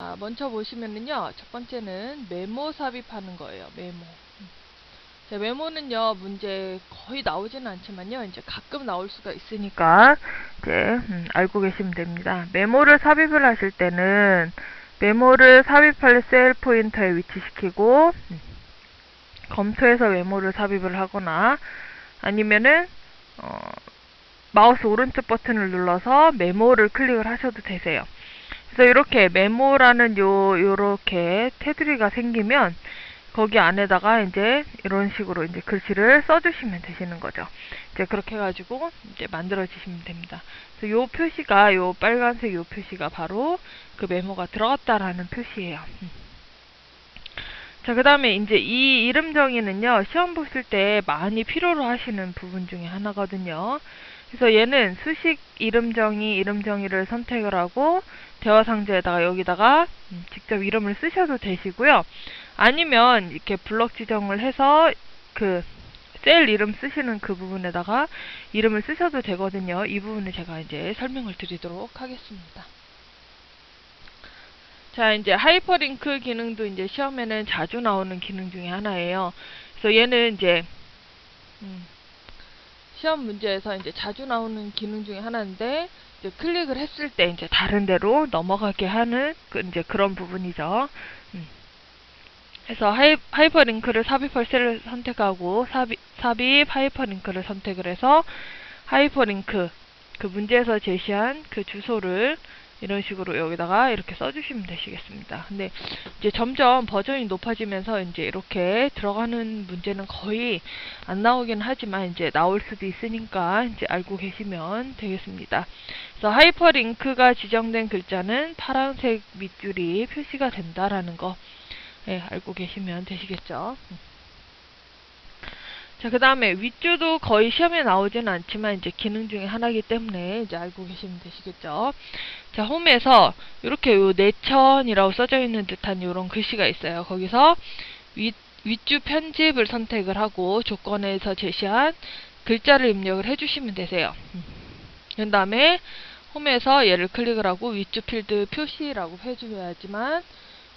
자, 먼저 보시면은요, 첫 번째는 메모 삽입하는 거예요. 메모. 자, 메모는요, 문제 거의 나오지는 않지만요, 이제 가끔 나올 수가 있으니까, 이제, 알고 계시면 됩니다. 메모를 삽입을 하실 때는, 메모를 삽입할 셀 포인터에 위치시키고, 검토해서 메모를 삽입을 하거나, 아니면은, 마우스 오른쪽 버튼을 눌러서 메모를 클릭을 하셔도 되세요. 그래서 이렇게 메모라는 요렇게 테두리가 생기면 거기 안에다가 이제 이런 식으로 이제 글씨를 써주시면 되시는 거죠. 이제 그렇게 해가지고 이제 만들어주시면 됩니다. 그래서 요 표시가, 요 빨간색 요 표시가 바로 그 메모가 들어갔다라는 표시예요. 자, 그 다음에 이제 이 이름 정의는요, 시험 보실 때 많이 필요로 하시는 부분 중에 하나거든요. 그래서 얘는 수식 이름 정의를 선택을 하고, 대화 상자에다가 여기다가 직접 이름을 쓰셔도 되시고요. 아니면 이렇게 블럭 지정을 해서 그 셀 이름 쓰시는 그 부분에다가 이름을 쓰셔도 되거든요. 이 부분을 제가 이제 설명을 드리도록 하겠습니다. 자, 이제 하이퍼링크 기능도 이제 시험에는 자주 나오는 기능 중에 하나예요. 그래서 얘는 이제 시험 문제에서 이제 자주 나오는 기능 중에 하나인데, 이제 클릭을 했을 때 이제 다른 데로 넘어가게 하는 이제 그런 부분이죠. 그래서 하이퍼링크를 삽입할 셀을 선택하고 삽입 하이퍼링크를 선택을 해서 하이퍼링크 그 문제에서 제시한 그 주소를 이런 식으로 여기다가 이렇게 써주시면 되시겠습니다. 근데 이제 점점 버전이 높아지면서 이제 이렇게 들어가는 문제는 거의 안 나오긴 하지만 이제 나올 수도 있으니까 이제 알고 계시면 되겠습니다. 그래서 하이퍼링크가 지정된 글자는 파란색 밑줄이 표시가 된다라는 거, 네, 알고 계시면 되시겠죠. 자, 그 다음에 윗줄도 거의 시험에 나오지는 않지만 이제 기능 중에 하나이기 때문에 이제 알고 계시면 되시겠죠. 자, 홈에서 이렇게 요 내천이라고 써져 있는 듯한 이런 글씨가 있어요. 거기서 윗줄 편집을 선택을 하고 조건에서 제시한 글자를 입력을 해주시면 되세요. 그 다음에 홈에서 얘를 클릭을 하고 윗줄 필드 표시라고 해줘야지만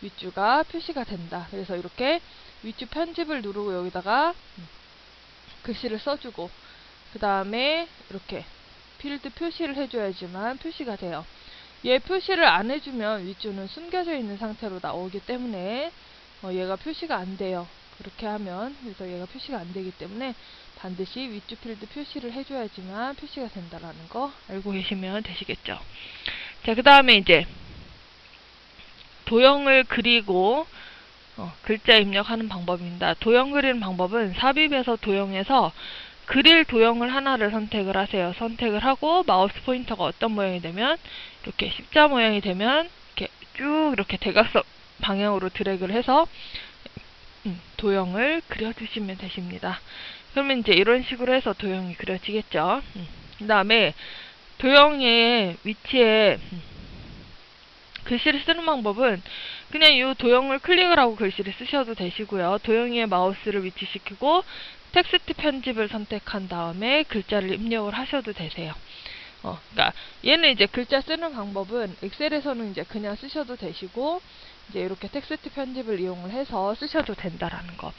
윗줄가 표시가 된다. 그래서 이렇게 윗줄 편집을 누르고 여기다가 글씨를 써주고 그 다음에 이렇게 필드 표시를 해줘야지만 표시가 돼요. 얘 표시를 안 해주면 윗줄은 숨겨져 있는 상태로 나오기 때문에 얘가 표시가 안 돼요. 그렇게 하면 그래서 얘가 표시가 안 되기 때문에 반드시 윗줄 필드 표시를 해줘야지만 표시가 된다라는 거 알고 계시면 되시겠죠. 자, 그 다음에 이제 도형을 그리고 글자 입력하는 방법입니다. 도형 그리는 방법은 삽입에서 도형에서 그릴 도형을 하나를 선택을 하세요. 선택을 하고 마우스 포인터가 어떤 모양이 되면 이렇게 십자 모양이 되면 이렇게 쭉 이렇게 대각선 방향으로 드래그를 해서 도형을 그려주시면 되십니다. 그러면 이제 이런 식으로 해서 도형이 그려지겠죠. 그 다음에 도형의 위치에 글씨를 쓰는 방법은 그냥 이 도형을 클릭을 하고 글씨를 쓰셔도 되시고요. 도형 위에 마우스를 위치시키고 텍스트 편집을 선택한 다음에 글자를 입력을 하셔도 되세요. 그러니까 얘는 이제 글자 쓰는 방법은 엑셀에서는 이제 그냥 쓰셔도 되시고 이제 이렇게 텍스트 편집을 이용을 해서 쓰셔도 된다라는 거.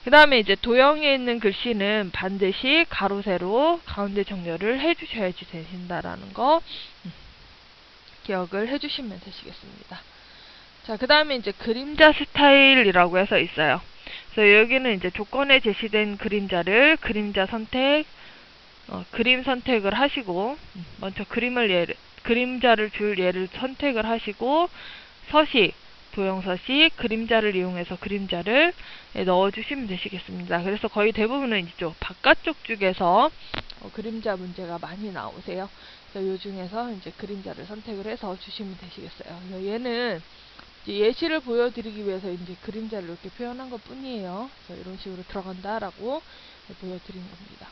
그 다음에 이제 도형에 있는 글씨는 반드시 가로 세로 가운데 정렬을 해주셔야지 되신다라는 거. 기억을 해주시면 되시겠습니다. 자, 그 다음에 이제 그림자 스타일이라고 해서 있어요. 그래서 여기는 이제 조건에 제시된 그림자를 그림자 선택, 그림 선택을 하시고, 먼저 그림자를 줄 얘를 선택을 하시고, 서식, 도형 서식, 그림자를 이용해서 그림자를 넣어주시면 되시겠습니다. 그래서 거의 대부분은 이쪽 바깥쪽 쪽에서 그림자 문제가 많이 나오세요. 이 중에서 이제 그림자를 선택을 해서 주시면 되시겠어요. 얘는 예시를 보여드리기 위해서 이제 그림자를 이렇게 표현한 것 뿐이에요. 이런 식으로 들어간다라고 보여드린 겁니다.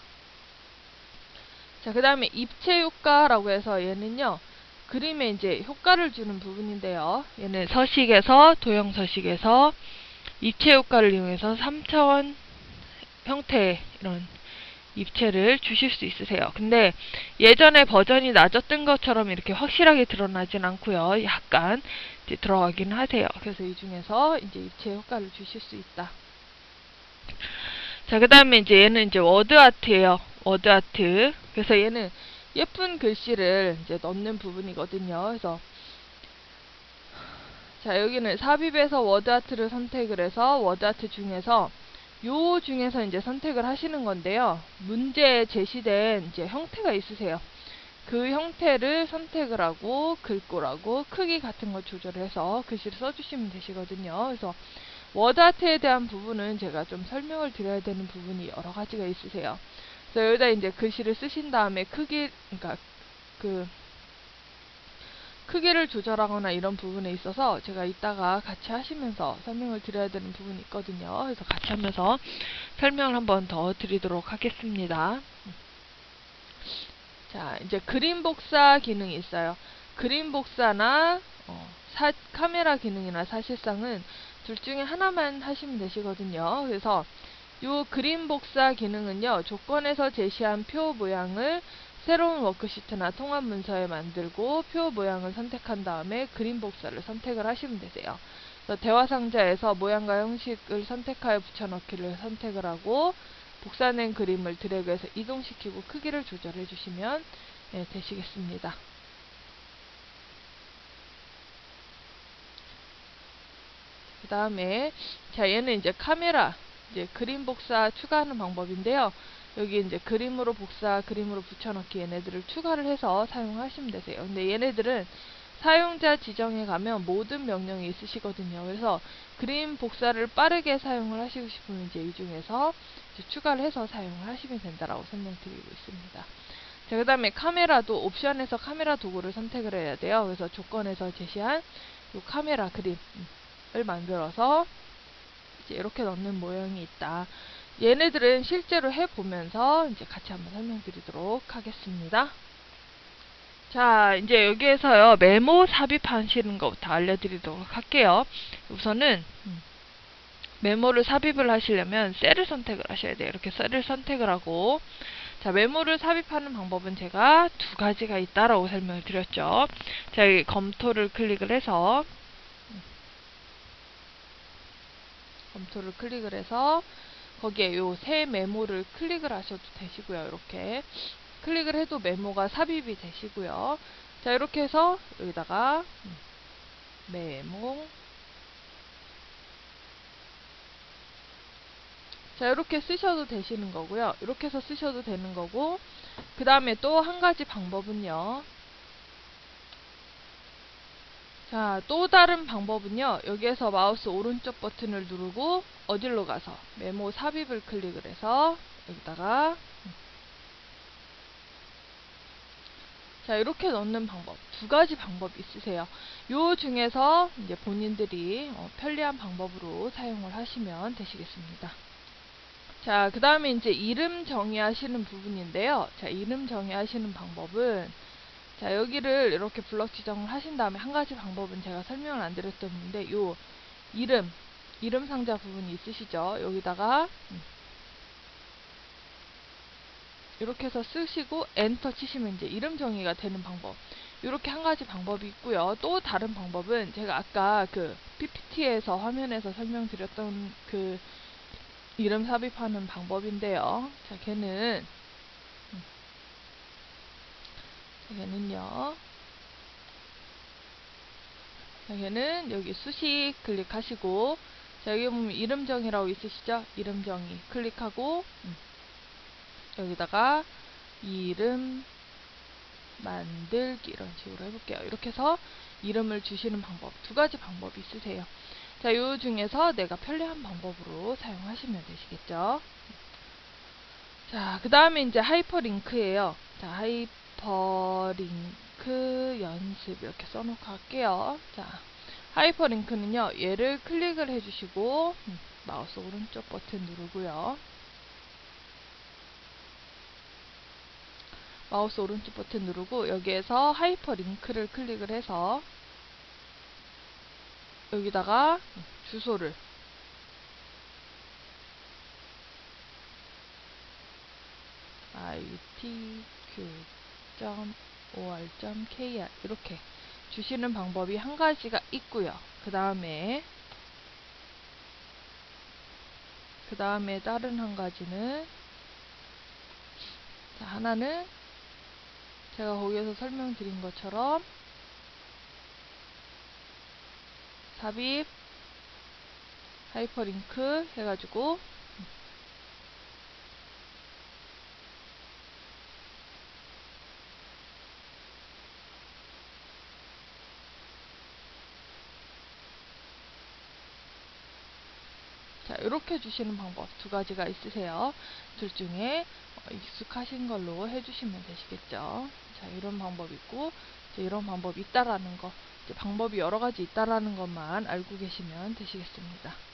자, 그 다음에 입체 효과라고 해서 얘는요, 그림에 이제 효과를 주는 부분인데요. 얘는 서식에서, 도형 서식에서 입체 효과를 이용해서 3차원 형태의 이런 입체를 주실 수 있으세요. 근데 예전에 버전이 낮았던 것처럼 이렇게 확실하게 드러나진 않고요. 약간 이제 들어가긴 하세요. 그래서 이 중에서 이제 입체 효과를 주실 수 있다. 자, 그 다음에 이제 얘는 이제 워드 아트예요. 워드 아트. 그래서 얘는 예쁜 글씨를 이제 넣는 부분이거든요. 그래서 자, 여기는 삽입에서 워드 아트를 선택을 해서 워드 아트 중에서 요 중에서 이제 선택을 하시는 건데요. 문제에 제시된 이제 형태가 있으세요. 그 형태를 선택을 하고 글꼴하고 크기 같은 거 조절해서 글씨를 써주시면 되시거든요. 그래서 워드아트에 대한 부분은 제가 좀 설명을 드려야 되는 부분이 여러 가지가 있으세요. 그래서 여기다 이제 글씨를 쓰신 다음에 그러니까 그 크기를 조절하거나 이런 부분에 있어서 제가 이따가 같이 하시면서 설명을 드려야 되는 부분이 있거든요. 그래서 같이 하면서 설명을 한번 더 드리도록 하겠습니다. 자, 이제 그림 복사 기능이 있어요. 그림 복사나 카메라 기능이나 사실상은 둘 중에 하나만 하시면 되시거든요. 그래서 요 그림 복사 기능은요, 조건에서 제시한 표 모양을 새로운 워크시트나 통합 문서에 만들고 표 모양을 선택한 다음에 그림 복사를 선택을 하시면 되세요. 그래서 대화 상자에서 모양과 형식을 선택하여 붙여넣기를 선택을 하고 복사된 그림을 드래그해서 이동시키고 크기를 조절해 주시면 되시겠습니다. 그 다음에 자, 얘는 이제 카메라 이제 그림 복사 추가하는 방법인데요. 여기 이제 그림으로 복사, 그림으로 붙여넣기 얘네들을 추가를 해서 사용하시면 되세요. 근데 얘네들은 사용자 지정에 가면 모든 명령이 있으시거든요. 그래서 그림 복사를 빠르게 사용을 하시고 싶으면 이제 이 중에서 이제 추가를 해서 사용을 하시면 된다라고 설명드리고 있습니다. 자, 그 다음에 카메라도 옵션에서 카메라 도구를 선택을 해야 돼요. 그래서 조건에서 제시한 요 카메라 그림을 만들어서 이제 이렇게 넣는 모양이 있다. 얘네들은 실제로 해보면서 이제 같이 한번 설명드리도록 하겠습니다. 자, 이제 여기에서요, 메모 삽입하시는 것부터 알려드리도록 할게요. 우선은, 메모를 삽입을 하시려면 셀을 선택을 하셔야 돼요. 이렇게 셀을 선택을 하고, 자, 메모를 삽입하는 방법은 제가 두 가지가 있다라고 설명을 드렸죠. 자, 여기 검토를 클릭을 해서, 거기에 요 새 메모를 클릭을 하셔도 되시고요. 이렇게. 클릭을 해도 메모가 삽입이 되시고요. 자, 이렇게 해서 여기다가 메모. 자, 이렇게 쓰셔도 되시는 거고요. 이렇게 해서 쓰셔도 되는 거고, 그 다음에 또 한 가지 방법은요. 자, 또 다른 방법은요. 여기에서 마우스 오른쪽 버튼을 누르고 어디로 가서 메모 삽입을 클릭을 해서 여기다가 자, 이렇게 넣는 방법. 두 가지 방법이 있으세요. 요 중에서 이제 본인들이 편리한 방법으로 사용을 하시면 되시겠습니다. 자, 그 다음에 이제 이름 정의하시는 부분인데요. 자, 이름 정의하시는 방법은 자, 여기를 이렇게 블럭 지정을 하신 다음에 한 가지 방법은 제가 설명을 안 드렸던 부분인데 요 이름 상자 부분이 있으시죠? 여기다가 이렇게 해서 쓰시고 엔터 치시면 이제 이름 정의가 되는 방법. 이렇게 한 가지 방법이 있고요. 또 다른 방법은 제가 아까 그 PPT에서 화면에서 설명드렸던 그 이름 삽입하는 방법인데요. 자, 걔는 여기 수식 클릭하시고 자, 여기 보면 이름 정의라고 있으시죠? 이름 정의 클릭하고 여기다가 이름 만들기 이런 식으로 해볼게요. 이렇게 해서 이름을 주시는 방법 두 가지 방법이 있으세요. 자, 요 중에서 내가 편리한 방법으로 사용하시면 되시겠죠. 자, 그 다음에 이제 하이퍼링크예요. 자, 하이퍼링크 연습 이렇게 써놓고 할게요. 자, 하이퍼링크는요, 얘를 클릭을 해주시고 마우스 오른쪽 버튼 누르고요. 마우스 오른쪽 버튼 누르고 여기에서 하이퍼링크를 클릭을 해서 여기다가 주소를 itq.or.kr 이렇게 주시는 방법이 한 가지가 있고요. 그 다음에 다른 한 가지는, 자, 하나는 제가 거기에서 설명드린 것처럼 삽입, 하이퍼링크 해가지고 자, 이렇게 주시는 방법 두 가지가 있으세요. 둘 중에 익숙하신 걸로 해주시면 되시겠죠. 자, 이런 방법이 있고, 이제 이런 방법이 있다라는 거, 이제 방법이 여러 가지 있다라는 것만 알고 계시면 되시겠습니다.